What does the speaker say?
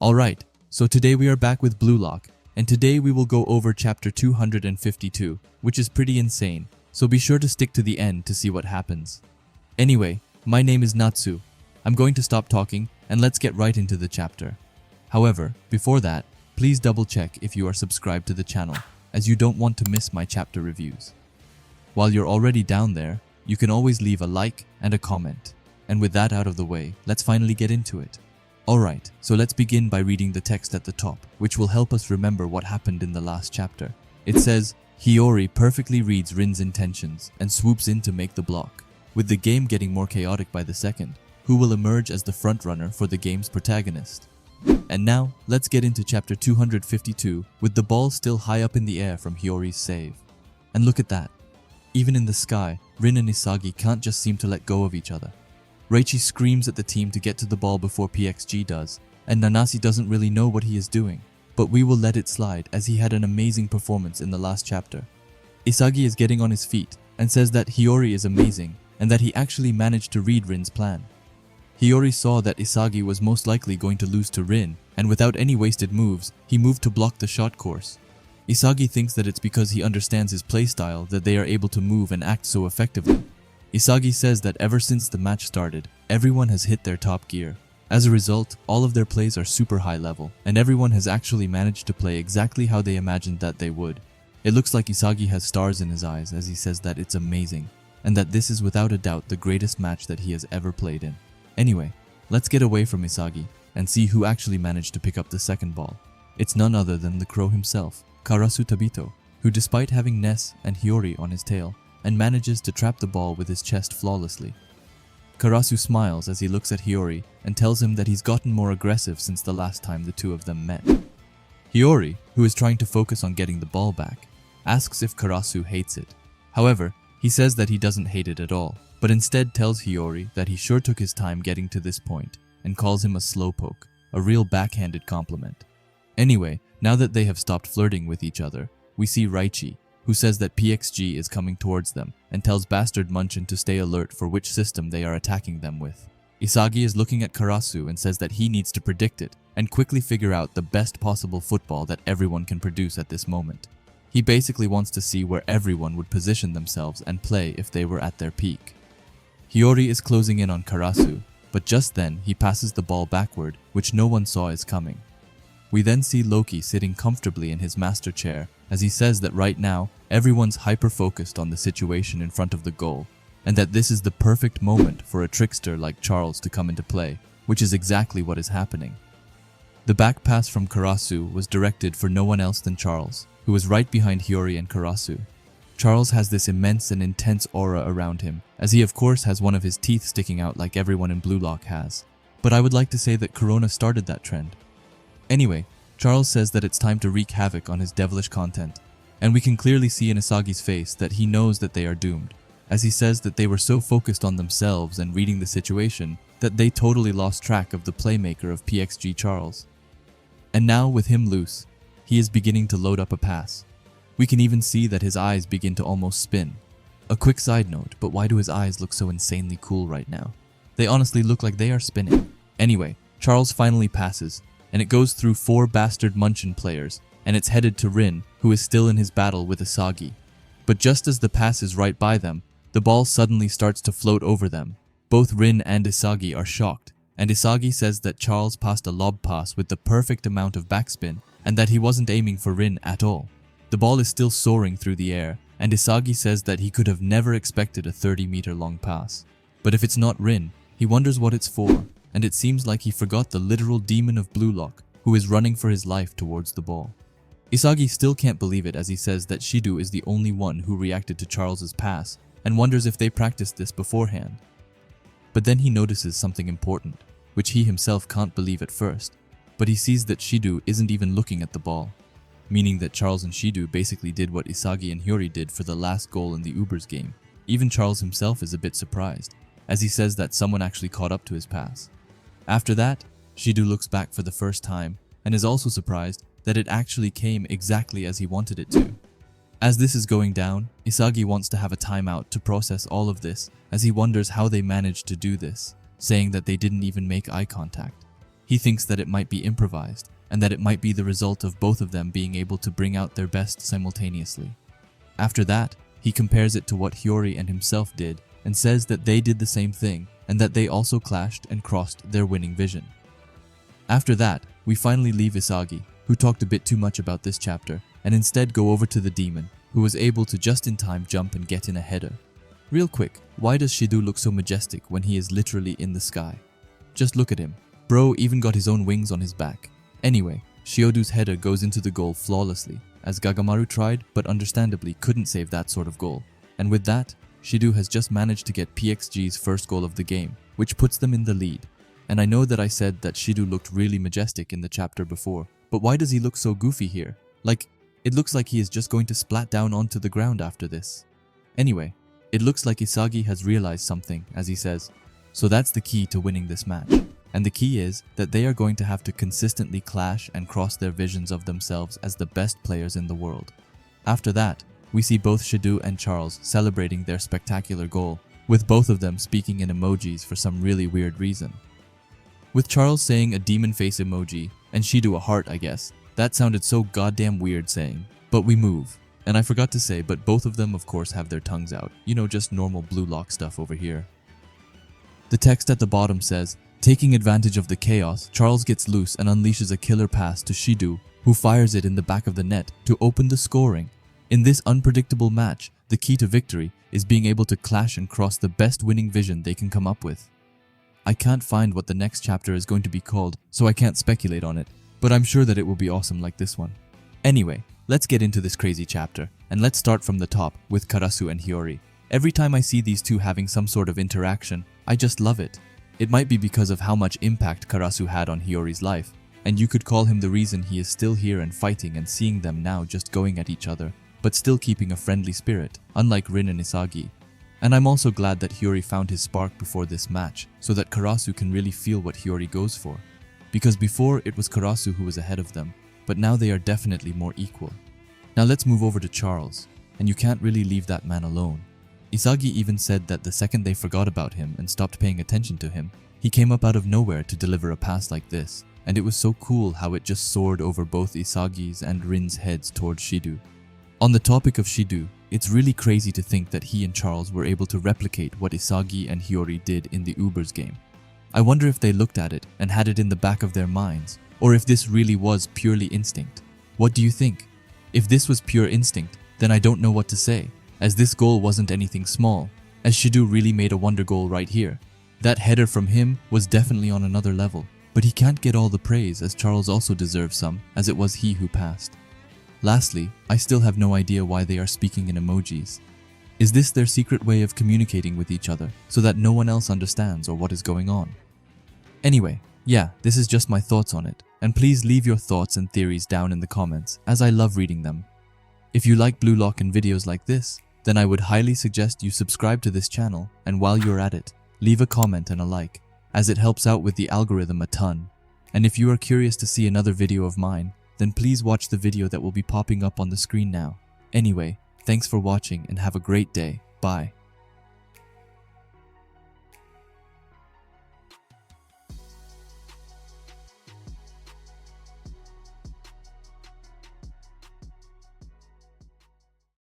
Alright, so today we are back with Blue Lock, and today we will go over chapter 252, which is pretty insane, so be sure to stick to the end to see what happens. Anyway, my name is Natsu. I'm going to stop talking and let's get right into the chapter. However, before that, please double check if you are subscribed to the channel, as you don't want to miss my chapter reviews. While you're already down there, you can always leave a like and a comment. And with that out of the way, let's finally get into it. Alright, so let's begin by reading the text at the top, which will help us remember what happened in the last chapter. It says, Hiyori perfectly reads Rin's intentions and swoops in to make the block. With the game getting more chaotic by the second, who will emerge as the frontrunner for the game's protagonist? And now, let's get into chapter 252, with the ball still high up in the air from Hiyori's save. And look at that. Even in the sky, Rin and Isagi can't just seem to let go of each other. Reichi screams at the team to get to the ball before PxG does, and Nanase doesn't really know what he is doing, but we will let it slide as he had an amazing performance in the last chapter. Isagi is getting on his feet and says that Hiyori is amazing and that he actually managed to read Rin's plan. Hiyori saw that Isagi was most likely going to lose to Rin, and without any wasted moves, he moved to block the shot course. Isagi thinks that it's because he understands his playstyle that they are able to move and act so effectively. Isagi says that ever since the match started, everyone has hit their top gear. As a result, all of their plays are super high level, and everyone has actually managed to play exactly how they imagined that they would. It looks like Isagi has stars in his eyes as he says that it's amazing, and that this is without a doubt the greatest match that he has ever played in. Anyway, let's get away from Isagi and see who actually managed to pick up the second ball. It's none other than the crow himself, Karasu Tabito, who despite having Ness and Hiyori on his tail, and manages to trap the ball with his chest flawlessly. Karasu smiles as he looks at Hiyori and tells him that he's gotten more aggressive since the last time the two of them met. Hiyori, who is trying to focus on getting the ball back, asks if Karasu hates it. However, he says that he doesn't hate it at all, but instead tells Hiyori that he sure took his time getting to this point and calls him a slowpoke, a real backhanded compliment. Anyway, now that they have stopped flirting with each other, we see Reichi, who says that PxG is coming towards them and tells Bastard Munchen to stay alert for which system they are attacking them with. Isagi is looking at Karasu and says that he needs to predict it and quickly figure out the best possible football that everyone can produce at this moment. He basically wants to see where everyone would position themselves and play if they were at their peak. Hiyori is closing in on Karasu, but just then he passes the ball backward, which no one saw is coming. We then see Loki sitting comfortably in his master chair as he says that right now, everyone's hyper-focused on the situation in front of the goal, and that this is the perfect moment for a trickster like Charles to come into play, which is exactly what is happening. The back pass from Karasu was directed for no one else than Charles, who was right behind Hiyori and Karasu. Charles has this immense and intense aura around him, as he of course has one of his teeth sticking out like everyone in Blue Lock has. But I would like to say that Corona started that trend. Anyway, Charles says that it's time to wreak havoc on his devilish content, and we can clearly see in Isagi's face that he knows that they are doomed, as he says that they were so focused on themselves and reading the situation that they totally lost track of the playmaker of PxG Charles. And now with him loose, he is beginning to load up a pass. We can even see that his eyes begin to almost spin. A quick side note, but why do his eyes look so insanely cool right now? They honestly look like they are spinning. Anyway, Charles finally passes, and it goes through 4 Bastard Munchen players, and it's headed to Rin, who is still in his battle with Isagi. But just as the pass is right by them, the ball suddenly starts to float over them. Both Rin and Isagi are shocked, and Isagi says that Charles passed a lob pass with the perfect amount of backspin, and that he wasn't aiming for Rin at all. The ball is still soaring through the air, and Isagi says that he could have never expected a 30-meter long pass. But if it's not Rin, he wonders what it's for, and it seems like he forgot the literal demon of Blue Lock, who is running for his life towards the ball. Isagi still can't believe it as he says that Shidou is the only one who reacted to Charles's pass, and wonders if they practiced this beforehand. But then he notices something important, which he himself can't believe at first, but he sees that Shidou isn't even looking at the ball, meaning that Charles and Shidou basically did what Isagi and Hiyori did for the last goal in the Ubers game. Even Charles himself is a bit surprised, as he says that someone actually caught up to his pass. After that, Shidou looks back for the first time and is also surprised that it actually came exactly as he wanted it to. As this is going down, Isagi wants to have a timeout to process all of this as he wonders how they managed to do this, saying that they didn't even make eye contact. He thinks that it might be improvised, and that it might be the result of both of them being able to bring out their best simultaneously. After that, he compares it to what Hiyori and himself did, and says that they did the same thing, and that they also clashed and crossed their winning vision. After that, we finally leave Isagi, who talked a bit too much about this chapter, and instead go over to the demon, who was able to just in time jump and get in a header. Real quick, why does Shidou look so majestic when he is literally in the sky? Just look at him. Bro even got his own wings on his back. Anyway, Shiodou's header goes into the goal flawlessly, as Gagamaru tried but understandably couldn't save that sort of goal. And with that, Shidou has just managed to get PxG's first goal of the game, which puts them in the lead. And I know that I said that Shidou looked really majestic in the chapter before, but why does he look so goofy here? Like, it looks like he is just going to splat down onto the ground after this. Anyway, it looks like Isagi has realized something, as he says, so that's the key to winning this match. And the key is that they are going to have to consistently clash and cross their visions of themselves as the best players in the world. After that, we see both Shidou and Charles celebrating their spectacular goal, with both of them speaking in emojis for some really weird reason. With Charles saying a demon face emoji, and Shidou a heart, I guess. That sounded so goddamn weird saying. But we move. And I forgot to say, but both of them of course have their tongues out. You know, just normal Blue Lock stuff over here. The text at the bottom says, taking advantage of the chaos, Charles gets loose and unleashes a killer pass to Shidou, who fires it in the back of the net to open the scoring. In this unpredictable match, the key to victory is being able to clash and cross the best winning vision they can come up with. I can't find what the next chapter is going to be called, so I can't speculate on it, but I'm sure that it will be awesome like this one. Anyway, let's get into this crazy chapter, and let's start from the top with Karasu and Hiyori. Every time I see these two having some sort of interaction, I just love it. It might be because of how much impact Karasu had on Hiyori's life, and you could call him the reason he is still here and fighting and seeing them now just going at each other, but still keeping a friendly spirit, unlike Rin and Isagi. And I'm also glad that Hiyori found his spark before this match, so that Karasu can really feel what Hiyori goes for. Because before it was Karasu who was ahead of them, but now they are definitely more equal. Now let's move over to Charles, and you can't really leave that man alone. Isagi even said that the second they forgot about him and stopped paying attention to him, he came up out of nowhere to deliver a pass like this, and it was so cool how it just soared over both Isagi's and Rin's heads towards Shidou. On the topic of Shidou, it's really crazy to think that he and Charles were able to replicate what Isagi and Hiyori did in the Ubers game. I wonder if they looked at it and had it in the back of their minds, or if this really was purely instinct. What do you think? If this was pure instinct, then I don't know what to say, as this goal wasn't anything small, as Shidou really made a wonder goal right here. That header from him was definitely on another level, but he can't get all the praise as Charles also deserves some, as it was he who passed. Lastly, I still have no idea why they are speaking in emojis. Is this their secret way of communicating with each other, so that no one else understands or what is going on? Anyway, yeah, this is just my thoughts on it, and please leave your thoughts and theories down in the comments, as I love reading them. If you like Blue Lock and videos like this, then I would highly suggest you subscribe to this channel, and while you're at it, leave a comment and a like, as it helps out with the algorithm a ton. And if you are curious to see another video of mine, then please watch the video that will be popping up on the screen now. Anyway, thanks for watching and have a great day. Bye.